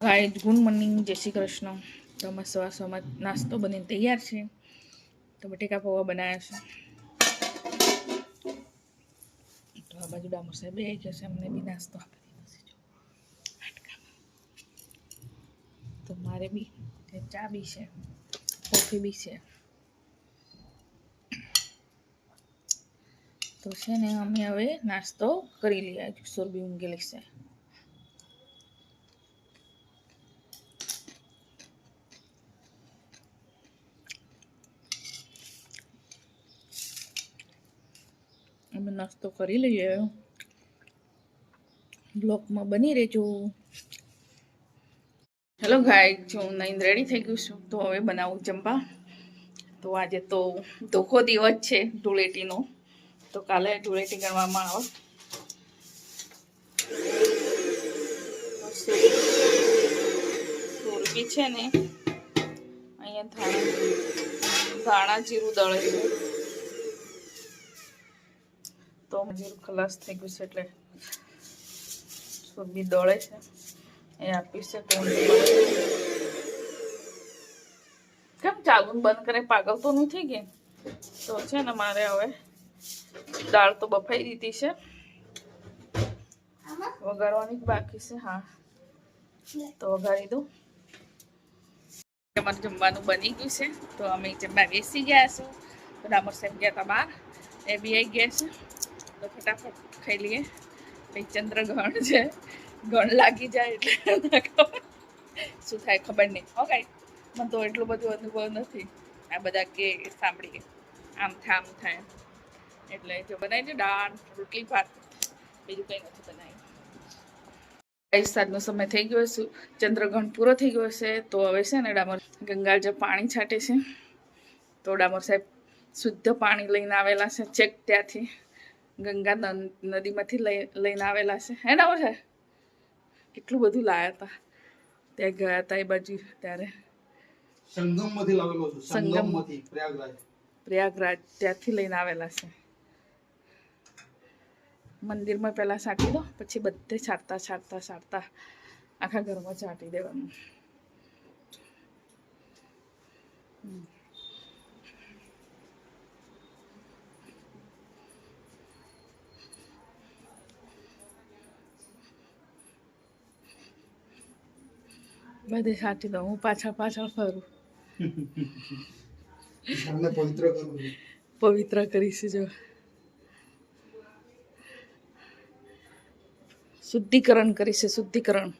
Guys good morning, જય શ્રી કૃષ્ણ. તો અમે સવારમાં નાસ્તો બનીને તૈયાર છે. તો બટેકા પૌવા બનાવ્યા છે. તો આ બાજુ ડામર સાહેબ આવી ગયા છે, અમને બી નાસ્તો આપી દીધો છે. તો મારે બી ચા બી છે, કોફી બી છે. તો છે ને અમે હવે નાસ્તો કરી લઈએ. સુરભી ઊંઘેલી છે. અમે નાસ્તો કરી લઈએ. બ્લોગમાં બની રહેજો. હેલો ગાઈઝ, હું નહીં રેડી થઈ ગયું છું. તો હવે બનાવું જમવા. તો આજે તો ધોખો દિવસ છે ધૂળેટીનો. તો કાલે ધૂળેટી ગણવામાં આવે. સુરભી છે ને અહીંયા ધાણા જીરું દળે છે. તો જીરું ખલાસ થઈ ગયું છે એટલે સુરભી દળે છે. એ આપી છે કોણ કેમ ચાલુ બંધ કરે, પાગલ તો નહીં થઈ ગઈ. તો છે ને મારે હવે દાળ તો બફાઈ દીધી છે, વઘારવાની બાકી છે. હા, તો વઘારી દઉં. અમારે જમવાનું બની ગયું છે. તો અમે જમવા બેસી ગયા છું. તો ડામર સાહેબ ગયા હતા બહાર, એ બી આવી ગયા છે. તો ફટાફટ ખાઈ લઈએ. પછી ચંદ્રગ્રહણ છે, ગણ લાગી જાય એટલે શું થાય ખબર નહીં. હો ગાઈ, મને તો એટલું બધું અનુભવ નથી. આ બધા કે સાંભળીએ આમ થાય એટલે જો બનાવી દે દાળ રોટલી ભાત, બીજું કંઈ નથી બનાવ્યું. સાંજનો સમય થઈ ગયો છે, ચંદ્રગ્રહણ પૂરો થઈ ગયો છે. તો હવે છે ને ડામર ગંગાજળ પાણી છાંટે છે. તો ડામર સાહેબ શુદ્ધ પાણી લઈને આવેલા છે, ચેક ત્યાંથી ગંગા નદીમાંથી લઈને આવેલા છે. હે ડામર સાહેબ કેટલું બધું લાયા હતા, ત્યાં ગયા હતા એ બાજુ. ત્યારે સંગમમાંથી લાવેલો છું, સંગમમાંથી પ્રયાગરાજ ત્યાંથી લઈને આવેલા છે. મંદિરમાં પહેલા છાંટી દો, પછી બધે છાંટતા આખા ઘરમાં છાંટી દેવાનું. બધે છાંટી દો. હું પાછળ ફરું, પવિત્ર કરીશ. જો શુદ્ધિકરણ કરીશ, શુદ્ધિકરણ.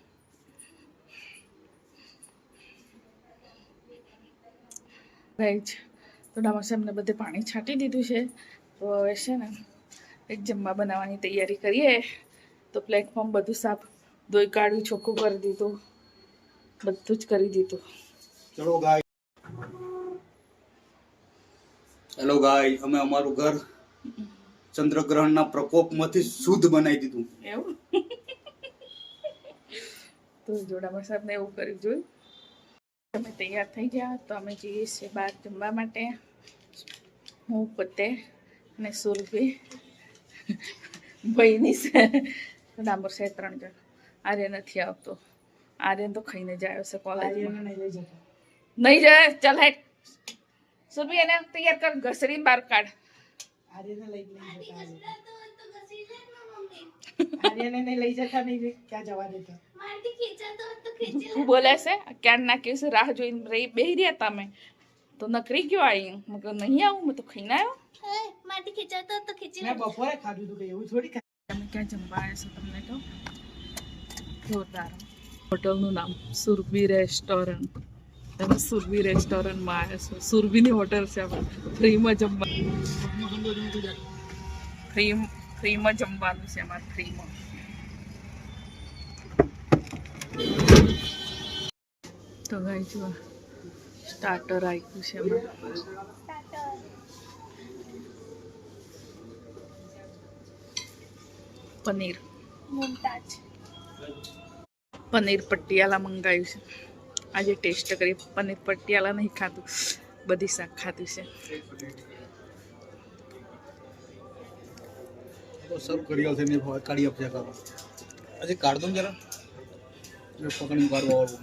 રાઈટ. તો ડામર સાહેબને બધે પાણી છાંટી દીધું છે. તો હવે છે ને એક જમવા બનાવવાની તૈયારી કરીએ. તો પ્લેટફોર્મ બધું સાફ ધોઈ કાઢ્યું, ચોખ્ખું કરી દીધું, બધું જ કરી દીધું. ચલો ગાય. હેલો ગાય, અમે અમારું ઘર ચંદ્રગ્રહણના પ્રકોપમાંથી શુદ્ધ બનાવી દીધું. એવું તો જોડામર સાહેબને એવું કર્યું જોયું. તમે તૈયાર થઈ ગયા. તો અમે જઈએ છીએ બહાર જમવા માટે. હું પોતે અને સુરભી ભાઈની છે. ડામર સાહેબ 3 જણ. આર્ય નથી આવતો. આર્યન તો ખાઈને જાય છે કોલેજમાં. નહીં જાય, ચાલ હેઠ. સુરભી એને તૈયાર કર, ઘસરી બહાર કાઢ. આર્યને લઈ જતા નહીં, ક્યાં જવા દેતા. બોલે છે ક્યાં નાખ્યું છે, રાહ જોઈને બેહી રહ્યા તમે તો નકરી ગયો આવી. મગર નહીં આવું, મેં તો ખાઈને આવ્યો. મેં બપોરે ખાધું હતું, એવું થોડી તમે ક્યાં જમવા આવ્યા છો? તમને તો જોરદાર હોટલનું નામ સુરભી રેસ્ટોરન્ટ. તમે સુરભી રેસ્ટોરન્ટમાં આવ્યા છો. સુરભીની હોટલ છે. આપણે ફ્રીમાં જમવા, ફ્રીમાં જમવાનું છે અમારે, ફ્રીમાં. તો ગાઈ જો સ્ટાર્ટર આપ્યું છે અમારે. પનીર પટિયાલા મંગાવ્યું છે. આજે ટેસ્ટ કરી. પનીર પટિયાલા નહીં ખાધું, બધી શાક ખાધું છે. સર્વ કરી આવશે ને કાઢી આપશે. હજી કાઢ દઉં જરા. પકડી કાઢવા વાળું.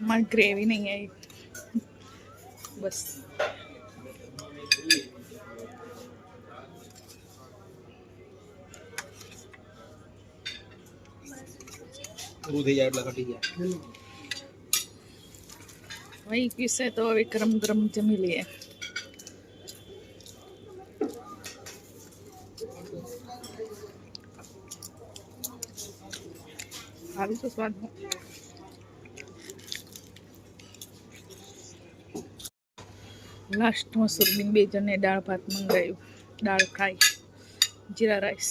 हमारी ग्रेवी नहीं है ये। बस પૂરું થઈ જાય એટલે ઘટી જાય. वही पीसे तो अभी गरम गरम जमी लिए। अभी तो स्वाद है। लास्ट में सुरबीन बेजन ने दाल भात मंगायु, दाल फ्राई, जीरा राइस।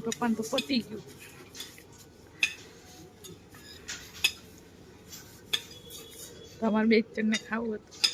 पप्पा तो पती गયું। તમારે બેચન ને ખાવું હતું